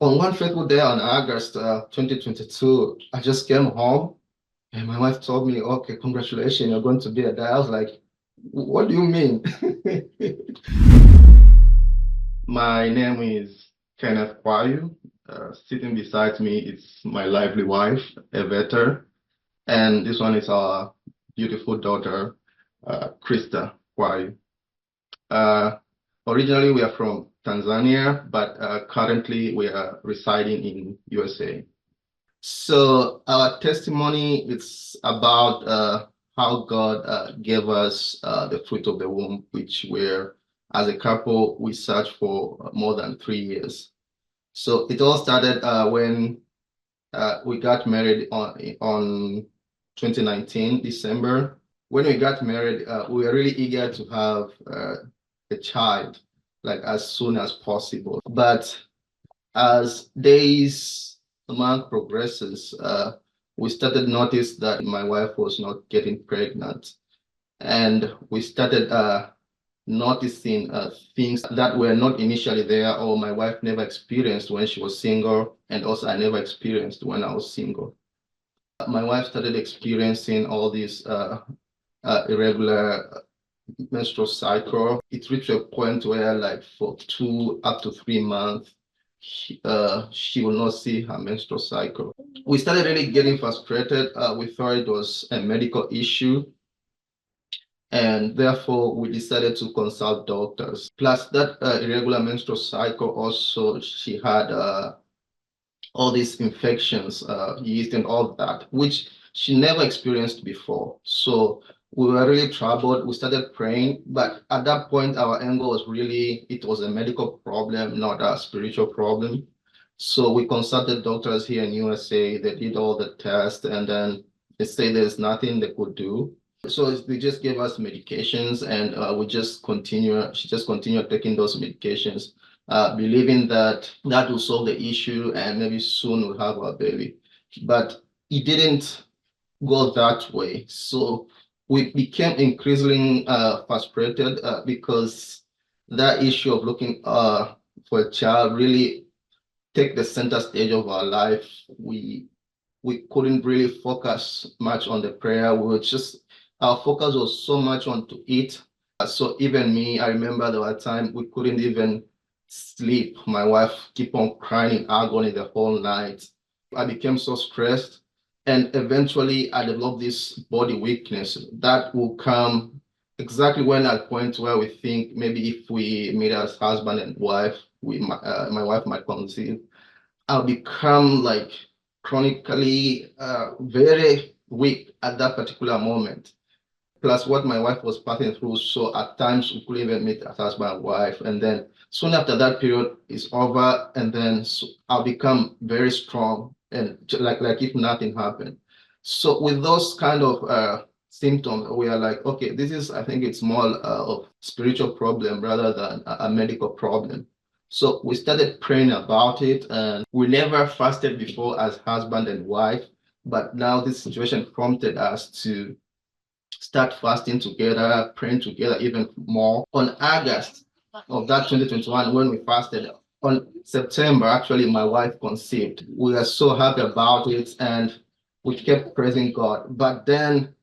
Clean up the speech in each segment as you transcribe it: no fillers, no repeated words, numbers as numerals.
On one fateful day on August 2022, I just came home and my wife told me, okay, congratulations, you're going to be a dad. I was like, what do you mean? My name is Kenneth. Sitting beside me is my lively wife, Eveta, and this one is our beautiful daughter, Krista Kwayu. Uh, Originally, we are from Tanzania, but currently we are residing in USA. So our testimony is about how God gave us the fruit of the womb, which we're, as a couple, we searched for more than 3 years. So it all started when we got married on 2019, December. When we got married, we were really eager to have a child, like as soon as possible. But as days, the month progresses, we started notice that my wife was not getting pregnant, and we started noticing things that were not initially there, or my wife never experienced when she was single, and also I never experienced when I was single. My wife started experiencing all these irregular menstrual cycle. It reached a point where, like, for 2 up to 3 months, she will not see her menstrual cycle. We started really getting frustrated. We thought it was a medical issue, and therefore we decided to consult doctors. Plus, that irregular menstrual cycle, also she had all these infections, yeast and all that, which she never experienced before. So we were really troubled. We started praying, but at that point, our angle was really, it was a medical problem, not a spiritual problem. So we consulted doctors here in USA. They did all the tests, and then they say there's nothing they could do. So they just gave us medications, and she just continued taking those medications, believing that that will solve the issue and maybe soon we'll have our baby. But it didn't go that way. So we became increasingly frustrated because that issue of looking for a child really take the center stage of our life. We couldn't really focus much on the prayer. We were just, our focus was so much on to eat. So even me, I remember there were times we couldn't even sleep. My wife keep on crying in agony the whole night. I became so stressed, and eventually I developed this body weakness that will come exactly when at point where we think maybe if we meet as husband and wife, my wife might conceive. I'll become like chronically very weak at that particular moment. Plus what my wife was passing through, so at times we couldn't even meet as husband and wife. And then soon after that period is over, and then I'll become very strong and like if nothing happened. So with those kind of symptoms, we are like, okay, this is, I think it's more of spiritual problem rather than a medical problem. So we started praying about it, and we never fasted before as husband and wife, but now this situation prompted us to start fasting together, praying together even more. On August of that 2021, when we fasted, on September, actually, my wife conceived. We are so happy about it, and we kept praising God. But then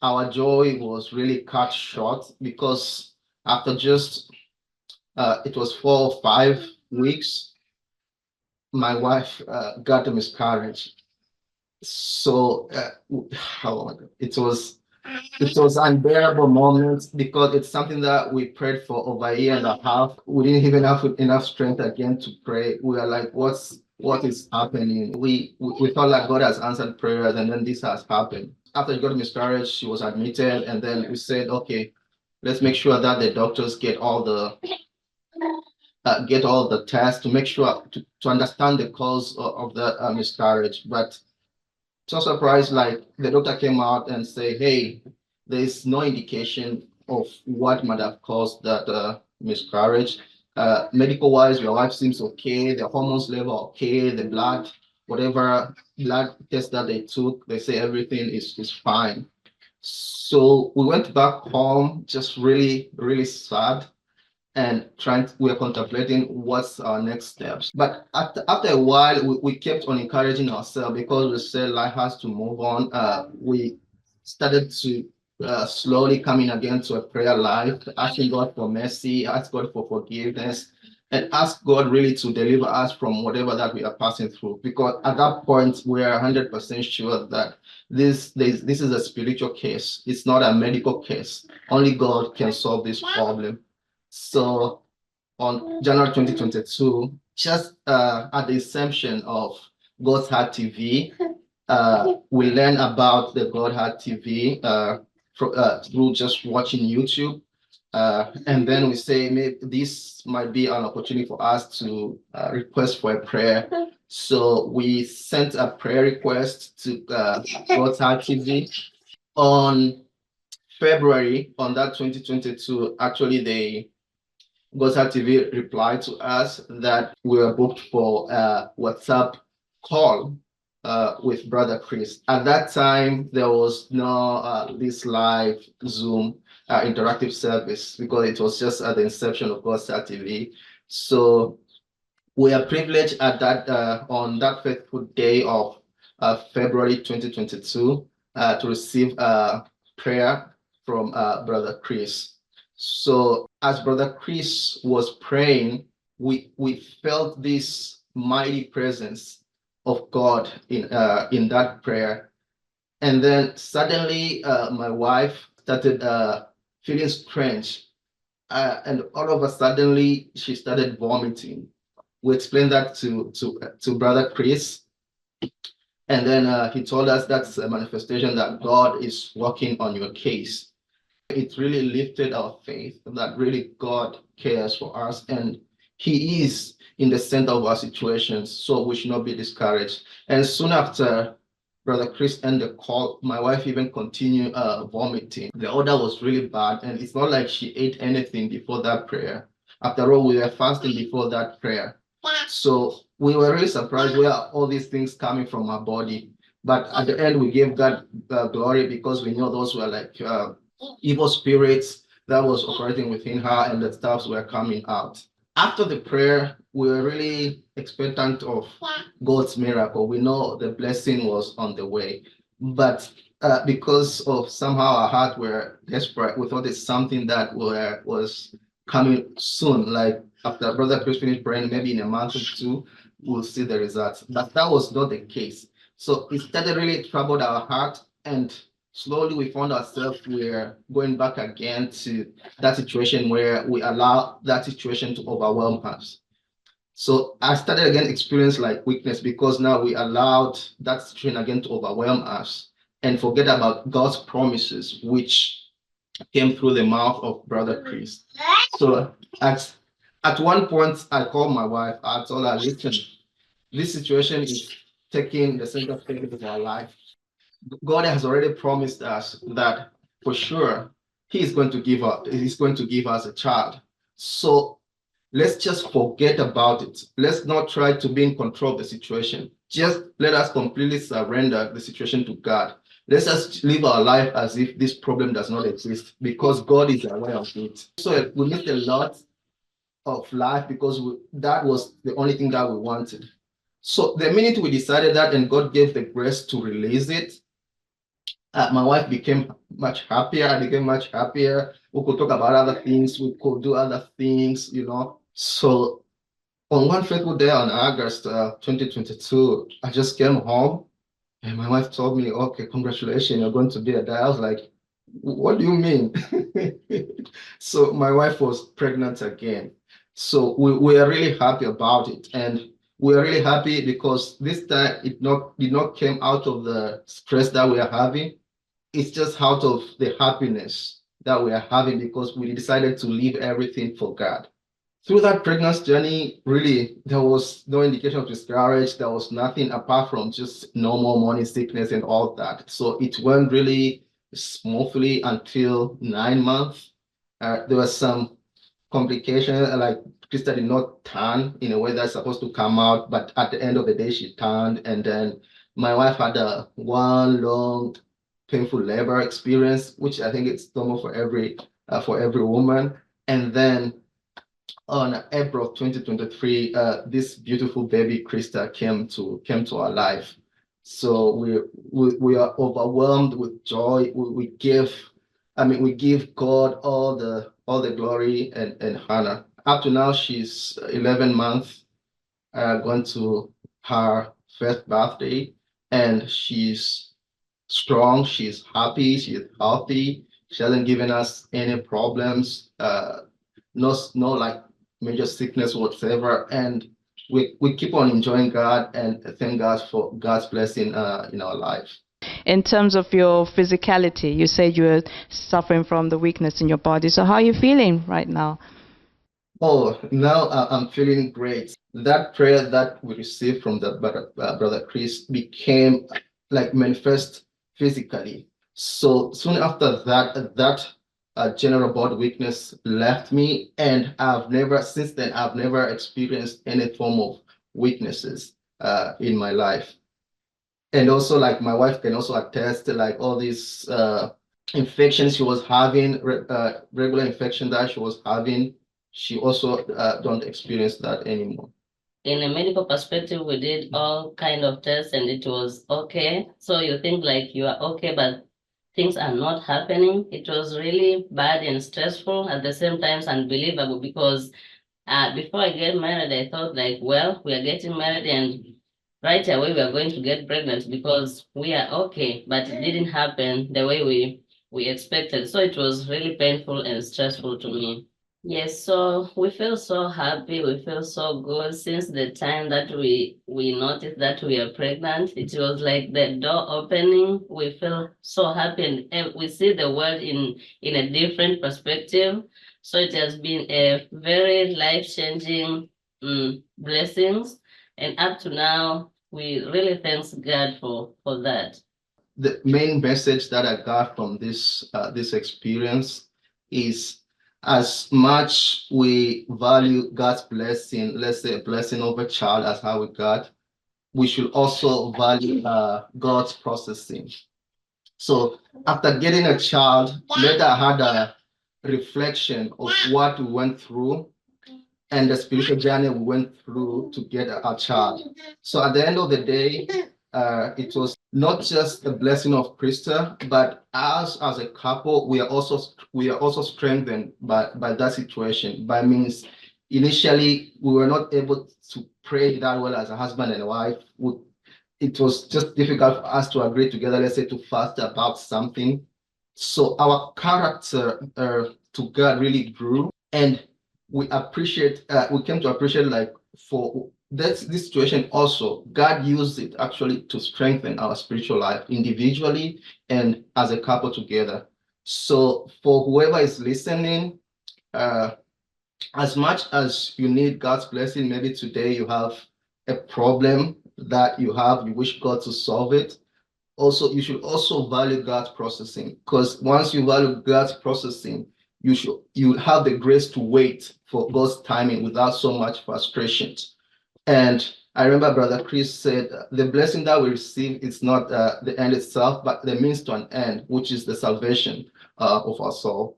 our joy was really cut short because after just it was 4 or 5 weeks, my wife got a miscarriage. So it was unbearable moments because it's something that we prayed for over a year and a half. We didn't even have enough strength again to pray. We are like, what is happening? We thought like God has answered prayers, and then this has happened. After she got a miscarriage, she was admitted, and then we said, okay, let's make sure that the doctors get all the tests to make sure to understand the cause of the miscarriage. But so surprised, like the doctor came out and say, hey, there's no indication of what might have caused that miscarriage. Medical wise, your wife seems okay, the hormones level okay, the blood, whatever blood test that they took, they say everything is fine. So we went back home just really, really sad. and we're contemplating what's our next steps. But after a while, we kept on encouraging ourselves because we said life has to move on. We started to slowly coming again to a prayer life, asking God for mercy, ask God for forgiveness, and ask God really to deliver us from whatever that we are passing through. Because at that point, we are 100% sure that this is a spiritual case. It's not a medical case. Only God can solve this problem. So on January 2022, just at the inception of God's Heart TV, we learn about the God Heart TV through just watching YouTube. And then we say, maybe this might be an opportunity for us to request for a prayer. So we sent a prayer request to God's Heart TV on February on that 2022. Actually, God's Heart TV replied to us that we were booked for a WhatsApp call with Brother Chris. At that time, there was no this live Zoom interactive service because it was just at the inception of God's Heart TV. So we are privileged at that on that faithful day of February 2022 to receive prayer from Brother Chris. So as Brother Chris was praying, we felt this mighty presence of God in that prayer. And then suddenly my wife started feeling strange. And all of a suddenly she started vomiting. We explained that to Brother Chris. And then he told us that's a manifestation that God is working on your case. It really lifted our faith that really God cares for us and he is in the center of our situations, so we should not be discouraged. And soon after Brother Chris ended the call, my wife even continued vomiting. The odor was really bad, and it's not like she ate anything before that prayer. After all, we were fasting before that prayer. So we were really surprised where all these things coming from our body. But at the end, we gave God glory because we know those were like evil spirits that was operating within her and the stuffs were coming out. After the prayer, we were really expectant of God's miracle. We know the blessing was on the way, but because of somehow our heart were desperate, we thought it's something that was coming soon. Like after Brother Chris finished praying, maybe in a month or two, we'll see the results. But that was not the case. So it started really troubled our heart, and slowly we found ourselves we're going back again to that situation where we allow that situation to overwhelm us. So I started again experience like weakness because now we allowed that situation again to overwhelm us and forget about God's promises, which came through the mouth of Brother Chris. So at one point I called my wife. I told her, listen, this situation is taking the center stage of our life. God has already promised us that for sure he's going to give us a child. So let's just forget about it. Let's not try to be in control of the situation. Just let us completely surrender the situation to God. Let's just live our life as if this problem does not exist because God is aware of it. So we missed a lot of life because that was the only thing that we wanted. So the minute we decided that and God gave the grace to release it, my wife became much happier. I became much happier. We could talk about other things. We could do other things, So on one fateful day on August 2022, I just came home and my wife told me, okay, congratulations, you're going to be a dad. I was like, what do you mean? So my wife was pregnant again. So we are really happy about it. And we are really happy because this time it did not came out of the stress that we are having. It's just out of the happiness that we are having because we decided to leave everything for God. Through that pregnancy journey, really, there was no indication of discourage. There was nothing apart from just normal morning sickness and all that. So it went really smoothly until 9 months. There was some complications, like Krista did not turn in a way that's supposed to come out, but at the end of the day, she turned. And then my wife had one long, painful labor experience, which I think it's normal for every woman. And then on April 2023, this beautiful baby Krista came to our life. So we are overwhelmed with joy. We give God all the glory and honor. Up to now, she's 11 months, going to her first birthday, and she's strong, she's happy, she's healthy. She hasn't given us any problems, no like major sickness whatsoever. And we keep on enjoying God and thank God for God's blessing in our life. In terms of your physicality, you said you were suffering from the weakness in your body. So how are you feeling right now? Oh, now I'm feeling great. That prayer that we received from the brother Chris became like manifest physically. So soon after that, general body weakness left me, and since then, I've never experienced any form of weaknesses in my life. And also, like my wife can also attest to like all these infections she was having, regular infection that she was having. She also don't experience that anymore. In a medical perspective, we did all kind of tests and it was okay. So you think like you are okay, but things are not happening. It was really bad and stressful at the same time, unbelievable because before I get married, I thought like, well, we are getting married and right away we are going to get pregnant because we are okay, but it didn't happen the way we expected. So it was really painful and stressful to me. Yes, so we feel so happy, we feel so good since the time that we noticed that we are pregnant. It was like the door opening. We feel so happy and we see the world in a different perspective. So it has been a very life-changing blessings. And up to now, we really thanks God for that. The main message that I got from this experience is, as much we value God's blessing, let's say a blessing of a child as how we got, we should also value God's processing. So after getting a child, later I had a reflection of what we went through and the spiritual journey we went through to get a child. So at the end of the day, it was not just a blessing of Krista, but us as a couple, we are also strengthened by that situation. By means, initially we were not able to pray that well as a husband and wife. It was just difficult for us to agree together, let's say, to fast about something. So our character to God really grew, and we came to appreciate, like, for this situation also, God used it actually to strengthen our spiritual life individually and as a couple together. So for whoever is listening, as much as you need God's blessing, maybe today you have a problem that you wish God to solve it. Also, you should also value God's processing, because once you value God's processing, you have the grace to wait for God's timing without so much frustration. And I remember Brother Chris said, the blessing that we receive is not the end itself, but the means to an end, which is the salvation of our soul.